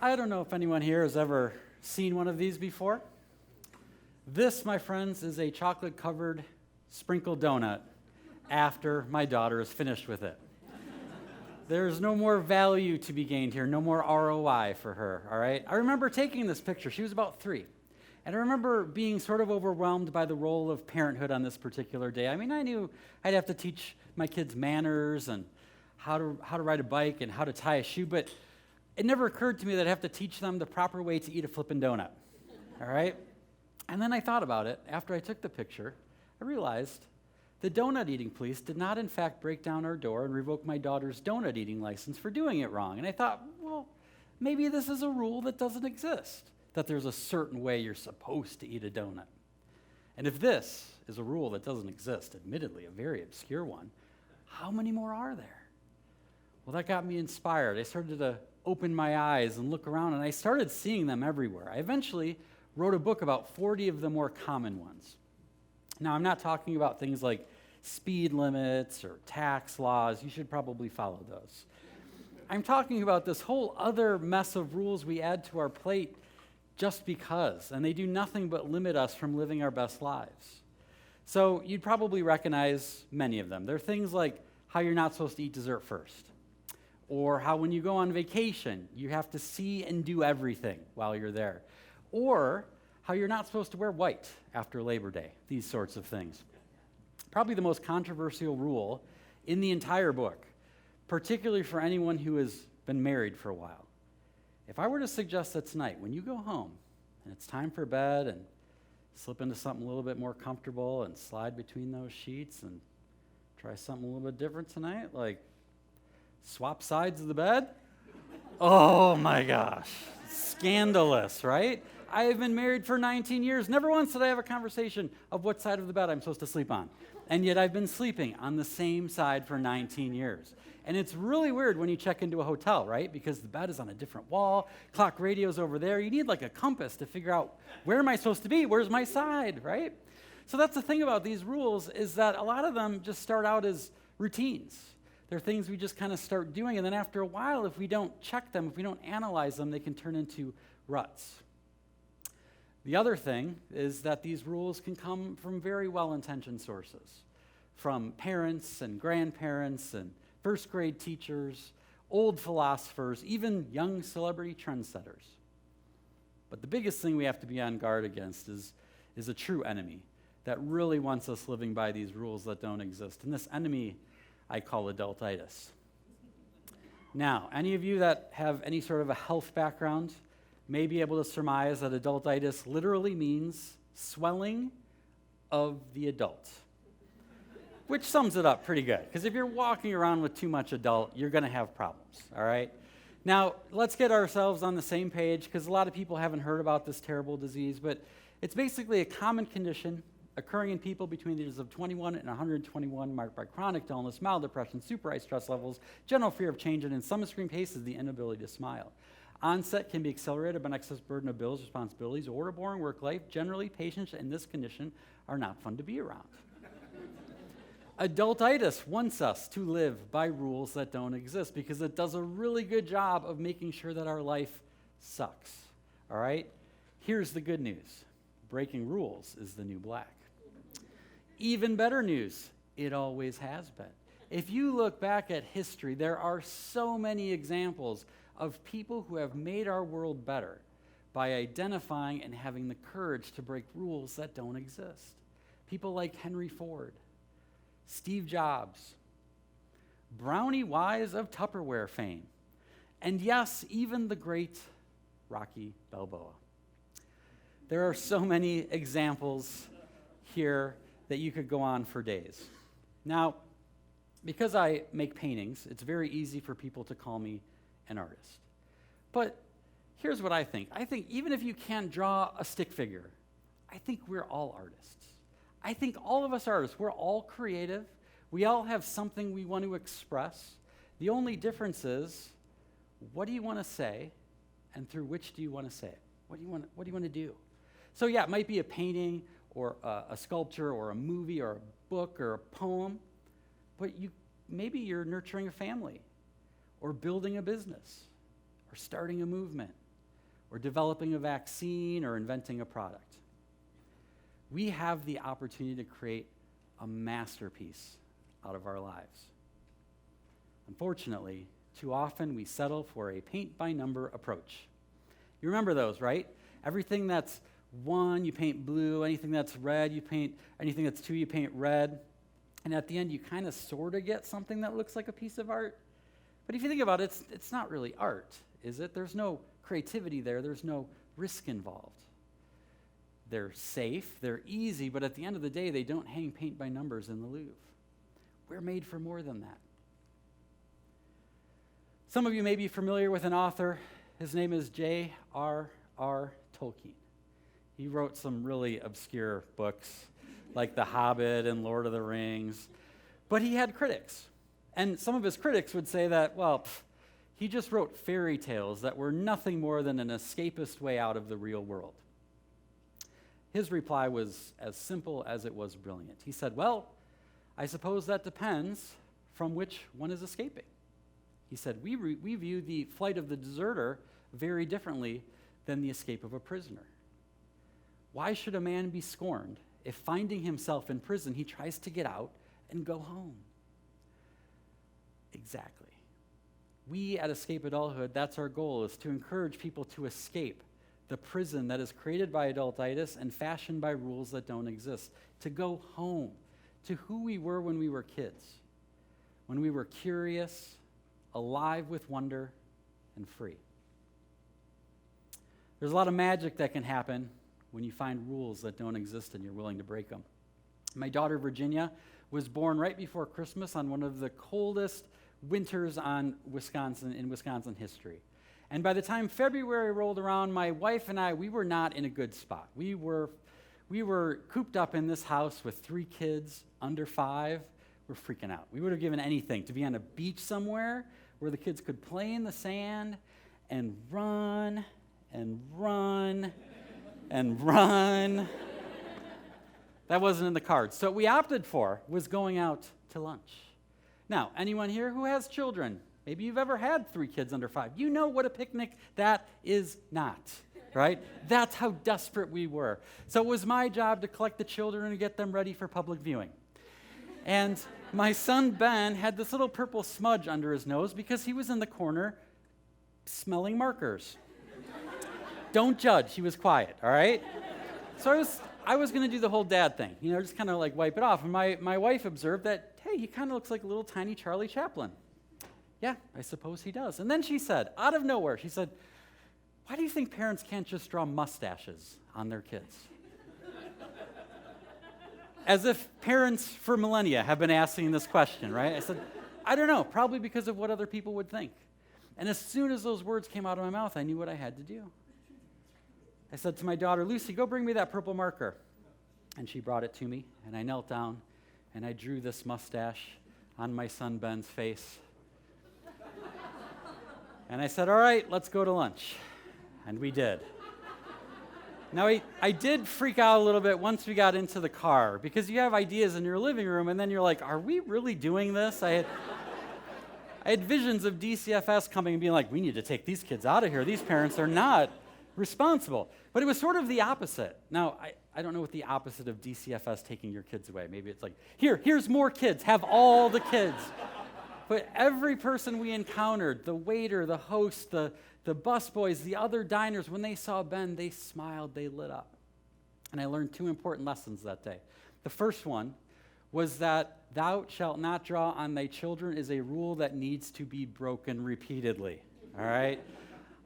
I don't know if anyone here has ever seen one of these before. This, my friends, is a chocolate-covered sprinkled donut after my daughter is finished with it. There's no more value to be gained here, no more ROI for her, all right? I remember taking this picture. She was about 3. And I remember being sort of overwhelmed by the role of parenthood on this particular day. I mean, I knew I'd have to teach my kids manners and how to ride a bike and how to tie a shoe, but it never occurred to me that I'd have to teach them the proper way to eat a flippin' donut, all right? And then I thought about it. After I took the picture, I realized the donut eating police did not, in fact, break down our door and revoke my daughter's donut eating license for doing it wrong. And I thought, well, maybe this is a rule that doesn't exist, that there's a certain way you're supposed to eat a donut. And if this is a rule that doesn't exist, admittedly a very obscure one, how many more are there? Well, that got me inspired. I started to open my eyes and look around, and I started seeing them everywhere. I eventually wrote a book about 40 of the more common ones. Now, I'm not talking about things like speed limits or tax laws. You should probably follow those. I'm talking about this whole other mess of rules we add to our plate just because, and they do nothing but limit us from living our best lives. So you'd probably recognize many of them. They're things like how you're not supposed to eat dessert first, or how when you go on vacation, you have to see and do everything while you're there, or how you're not supposed to wear white after Labor Day, these sorts of things. Probably the most controversial rule in the entire book, particularly for anyone who has been married for a while. If I were to suggest that tonight, when you go home and it's time for bed and slip into something a little bit more comfortable and slide between those sheets and try something a little bit different tonight, like swap sides of the bed? Oh my gosh, scandalous, right? I have been married for 19 years. Never once did I have a conversation of what side of the bed I'm supposed to sleep on. And yet I've been sleeping on the same side for 19 years. And it's really weird when you check into a hotel, right? Because the bed is on a different wall, clock radio's over there. You need like a compass to figure out, where am I supposed to be? Where's my side, right? So that's the thing about these rules, is that a lot of them just start out as routines. They're things we just kind of start doing, and then after a while, if we don't check them, if we don't analyze them, they can turn into ruts. The other thing is that these rules can come from very well-intentioned sources, from parents and grandparents and first-grade teachers, old philosophers, even young celebrity trendsetters. But the biggest thing we have to be on guard against is a true enemy that really wants us living by these rules that don't exist. And this enemy I call adultitis. Now, any of you that have any sort of a health background may be able to surmise that adultitis literally means swelling of the adult, which sums it up pretty good, because if you're walking around with too much adult, you're going to have problems, all right? Now, let's get ourselves on the same page, because a lot of people haven't heard about this terrible disease, but it's basically a common condition occurring in people between the ages of 21 and 121, marked by chronic dullness, mild depression, super high stress levels, general fear of change, and in some extreme cases, the inability to smile. Onset can be accelerated by an excess burden of bills, responsibilities, or a boring work life. Generally, patients in this condition are not fun to be around. Adultitis wants us to live by rules that don't exist because it does a really good job of making sure that our life sucks, all right? Here's the good news. Breaking rules is the new black. Even better news, it always has been. If you look back at history, there are so many examples of people who have made our world better by identifying and having the courage to break rules that don't exist. People like Henry Ford, Steve Jobs, Brownie Wise of Tupperware fame, and yes, even the great Rocky Balboa. There are so many examples here that you could go on for days. Now, because I make paintings, it's very easy for people to call me an artist. But here's what I think. I think even if you can't draw a stick figure, I think we're all artists. I think all of us are artists. We're all creative. We all have something we want to express. The only difference is, what do you want to say, and through which do you want to say it? What do you want to do? So yeah, it might be a painting or a sculpture or a movie or a book or a poem, but maybe you're nurturing a family or building a business or starting a movement or developing a vaccine or inventing a product. We have the opportunity to create a masterpiece out of our lives. Unfortunately, too often we settle for a paint-by-number approach. You remember those, right? Everything that's 1, you paint blue. Anything that's red, you paint. Anything that's 2, you paint red. And at the end, you kind of sort of get something that looks like a piece of art. But if you think about it, it's not really art, is it? There's no creativity there. There's no risk involved. They're safe, they're easy, but at the end of the day, they don't hang paint by numbers in the Louvre. We're made for more than that. Some of you may be familiar with an author. His name is J.R.R. Tolkien. He wrote some really obscure books, like The Hobbit and Lord of the Rings. But he had critics. And some of his critics would say that, well, he just wrote fairy tales that were nothing more than an escapist way out of the real world. His reply was as simple as it was brilliant. He said, well, I suppose that depends from which one is escaping. He said, we view the flight of the deserter very differently than the escape of a prisoner. Why should a man be scorned if finding himself in prison, he tries to get out and go home? Exactly. We at Escape Adulthood, that's our goal, is to encourage people to escape the prison that is created by adultitis and fashioned by rules that don't exist, to go home to who we were when we were kids, when we were curious, alive with wonder, and free. There's a lot of magic that can happen when you find rules that don't exist and you're willing to break them. My daughter, Virginia, was born right before Christmas on one of the coldest winters in Wisconsin history. And by the time February rolled around, my wife and I, we were not in a good spot. We were cooped up in this house with 3 kids under 5. We're freaking out. We would have given anything to be on a beach somewhere where the kids could play in the sand and run and run and run. That wasn't in the cards. So what we opted for was going out to lunch. Now, anyone here who has children, maybe you've ever had 3 kids under 5. You know what a picnic that is not, right? That's how desperate we were. So it was my job to collect the children and get them ready for public viewing. And my son, Ben, had this little purple smudge under his nose because he was in the corner smelling markers. Don't judge. He was quiet, all right? So I was going to do the whole dad thing, just kind of like wipe it off. And my wife observed that, hey, he kind of looks like a little tiny Charlie Chaplin. Yeah, I suppose he does. And then she said, out of nowhere, she said, why do you think parents can't just draw mustaches on their kids? As if parents for millennia have been asking this question, right? I said, I don't know, probably because of what other people would think. And as soon as those words came out of my mouth, I knew what I had to do. I said to my daughter, Lucy, go bring me that purple marker. And she brought it to me, and I knelt down, and I drew this mustache on my son Ben's face. And I said, all right, let's go to lunch. And we did. Now, I did freak out a little bit once we got into the car, because you have ideas in your living room, and then you're like, are we really doing this? I had visions of DCFS coming and being like, we need to take these kids out of here. These parents are not responsible. But it was sort of the opposite. Now, I don't know what the opposite of DCFS taking your kids away. Maybe it's like, here's more kids. Have all the kids. But every person we encountered, the waiter, the host, the busboys, the other diners, when they saw Ben, they smiled, they lit up. And I learned 2 important lessons that day. The first one was that thou shalt not draw on thy children is a rule that needs to be broken repeatedly, all right?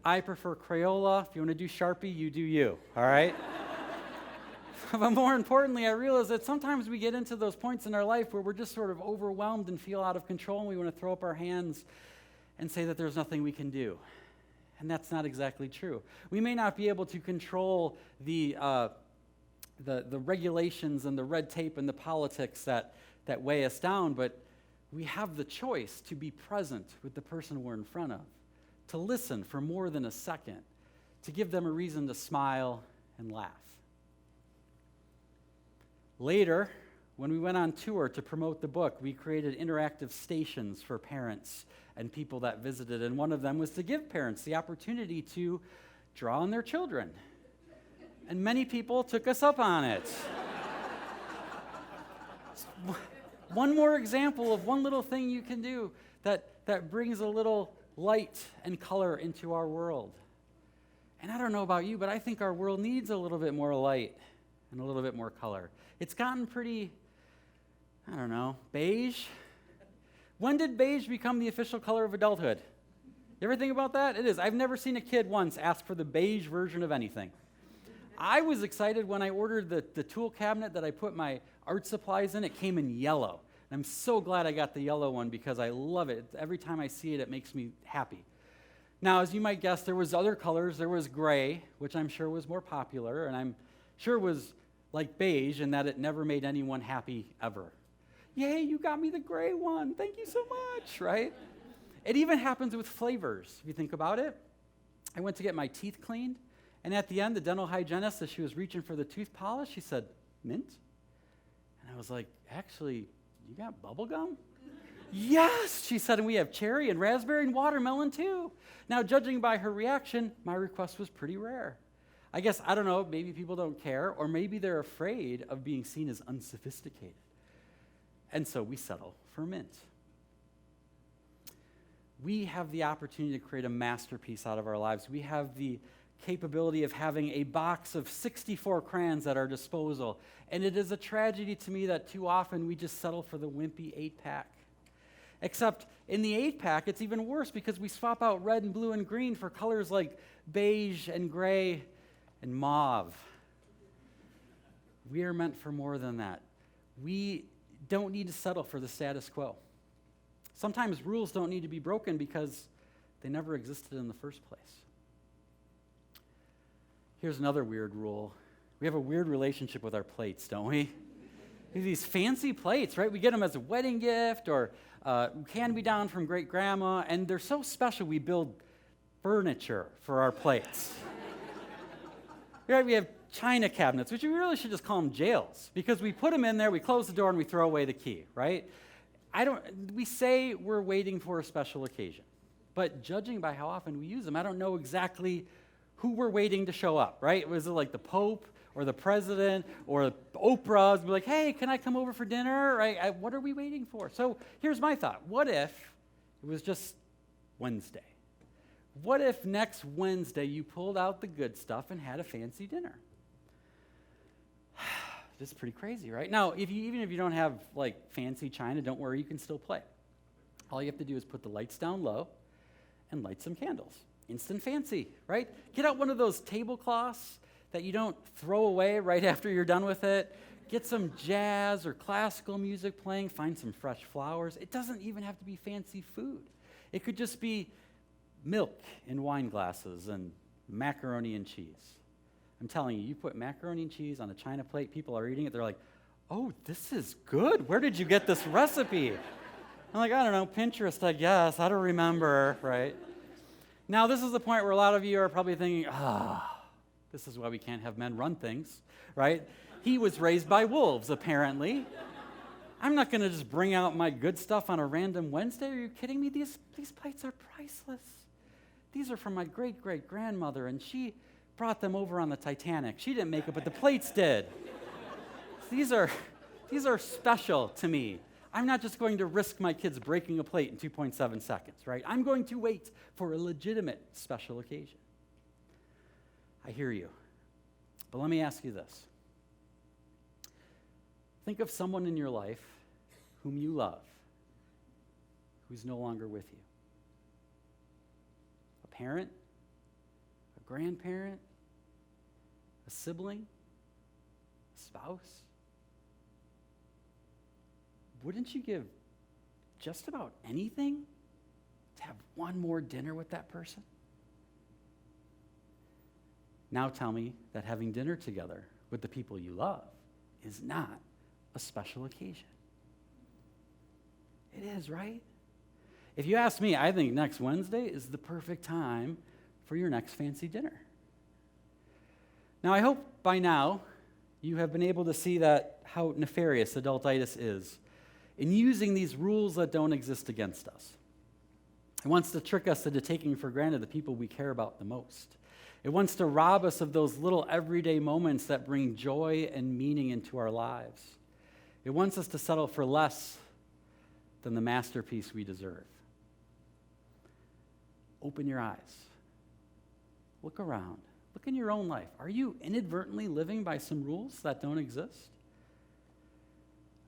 I prefer Crayola. If you want to do Sharpie, you do you, all right? But more importantly, I realized that sometimes we get into those points in our life where we're just sort of overwhelmed and feel out of control, and we want to throw up our hands and say that there's nothing we can do. And that's not exactly true. We may not be able to control the regulations and the red tape and the politics that weigh us down, but we have the choice to be present with the person we're in front of, to listen for more than a second, to give them a reason to smile and laugh. Later, when we went on tour to promote the book, we created interactive stations for parents and people that visited, and one of them was to give parents the opportunity to draw on their children. And many people took us up on it. One more example of one little thing you can do that brings a little light and color into our world. And I don't know about you, but I think our world needs a little bit more light and a little bit more color. It's gotten pretty, I don't know, beige. When did beige become the official color of adulthood? You ever think about that? It is. I've never seen a kid once ask for the beige version of anything. I was excited when I ordered the tool cabinet that I put my art supplies in. It came in yellow. And I'm so glad I got the yellow one because I love it. Every time I see it, it makes me happy. Now, as you might guess, there was other colors. There was gray, which I'm sure was more popular, and I'm sure was like beige in that it never made anyone happy ever. Yay, you got me the gray one. Thank you so much, right? It even happens with flavors, if you think about it. I went to get my teeth cleaned, and at the end, the dental hygienist, as she was reaching for the tooth polish, she said, mint? And I was like, actually, you got bubble gum? Yes, she said, and we have cherry and raspberry and watermelon too. Now, judging by her reaction, my request was pretty rare. I guess, I don't know, maybe people don't care, or maybe they're afraid of being seen as unsophisticated. And so we settle for mint. We have the opportunity to create a masterpiece out of our lives. We have the capability of having a box of 64 crayons at our disposal. And it is a tragedy to me that too often we just settle for the wimpy 8-pack. Except in the 8-pack, it's even worse because we swap out red and blue and green for colors like beige and gray and mauve. We are meant for more than that. We don't need to settle for the status quo. Sometimes rules don't need to be broken because they never existed in the first place. Here's another weird rule. We have a weird relationship with our plates, don't we? We have these fancy plates, right? We get them as a wedding gift or hand-me-down from great-grandma, and they're so special we build furniture for our plates. Right? We have china cabinets, which we really should just call them jails, because we put them in there, we close the door, and we throw away the key, right? We say we're waiting for a special occasion, but judging by how often we use them, I don't know exactly who we're waiting to show up, right? Was it like the Pope or the President or Oprah's? Be like, hey, can I come over for dinner? Right? What are we waiting for? So here's my thought. What if it was just Wednesday? What if next Wednesday you pulled out the good stuff and had a fancy dinner? This is pretty crazy, right? Now, even if you don't have like fancy china, don't worry, you can still play. All you have to do is put the lights down low and light some candles. Instant fancy, right? Get out one of those tablecloths that you don't throw away right after you're done with it. Get some jazz or classical music playing. Find some fresh flowers. It doesn't even have to be fancy food. It could just be milk in wine glasses and macaroni and cheese. I'm telling you, you put macaroni and cheese on a china plate, people are eating it, they're like, oh, this is good. Where did you get this recipe? I'm like, I don't know, Pinterest, I guess. I don't remember, right? Now, this is the point where a lot of you are probably thinking, this is why we can't have men run things, right? He was raised by wolves, apparently. I'm not going to just bring out my good stuff on a random Wednesday. Are you kidding me? These plates are priceless. These are from my great-great-grandmother, and she brought them over on the Titanic. She didn't make it, but the plates did. These are special to me. I'm not just going to risk my kids breaking a plate in 2.7 seconds, right? I'm going to wait for a legitimate special occasion. I hear you. But let me ask you this. Think of someone in your life whom you love, who's no longer with you. A parent, a grandparent, a sibling, a spouse. Wouldn't you give just about anything to have one more dinner with that person? Now tell me that having dinner together with the people you love is not a special occasion. It is, right? If you ask me, I think next Wednesday is the perfect time for your next fancy dinner. Now, I hope by now you have been able to see that how nefarious adultitis is in using these rules that don't exist against us. It wants to trick us into taking for granted the people we care about the most. It wants to rob us of those little everyday moments that bring joy and meaning into our lives. It wants us to settle for less than the masterpiece we deserve. Open your eyes. Look around. Look in your own life. Are you inadvertently living by some rules that don't exist?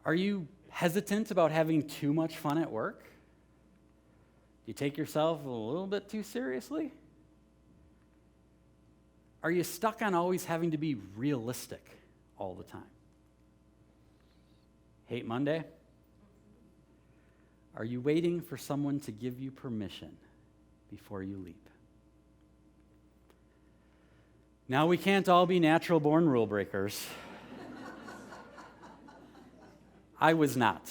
Are you hesitant about having too much fun at work? Do you take yourself a little bit too seriously? Are you stuck on always having to be realistic all the time? Hate Monday? Are you waiting for someone to give you permission before you leap? Now, we can't all be natural-born rule breakers. I was not.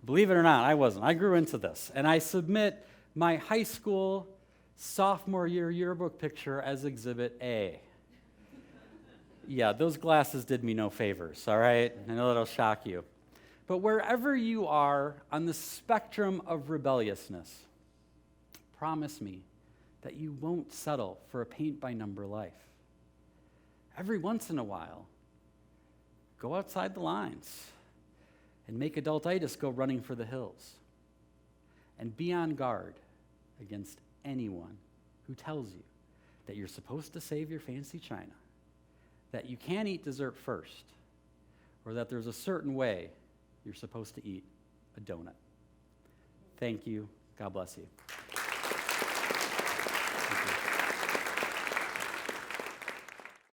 Believe it or not, I wasn't. I grew into this. And I submit my high school sophomore year yearbook picture as Exhibit A. Yeah, those glasses did me no favors, all right? I know that'll shock you. But wherever you are on the spectrum of rebelliousness, promise me that you won't settle for a paint-by-number life. Every once in a while, go outside the lines and make adultitis go running for the hills. And be on guard against anyone who tells you that you're supposed to save your fancy china, that you can't eat dessert first, or that there's a certain way you're supposed to eat a donut. Thank you. God bless you.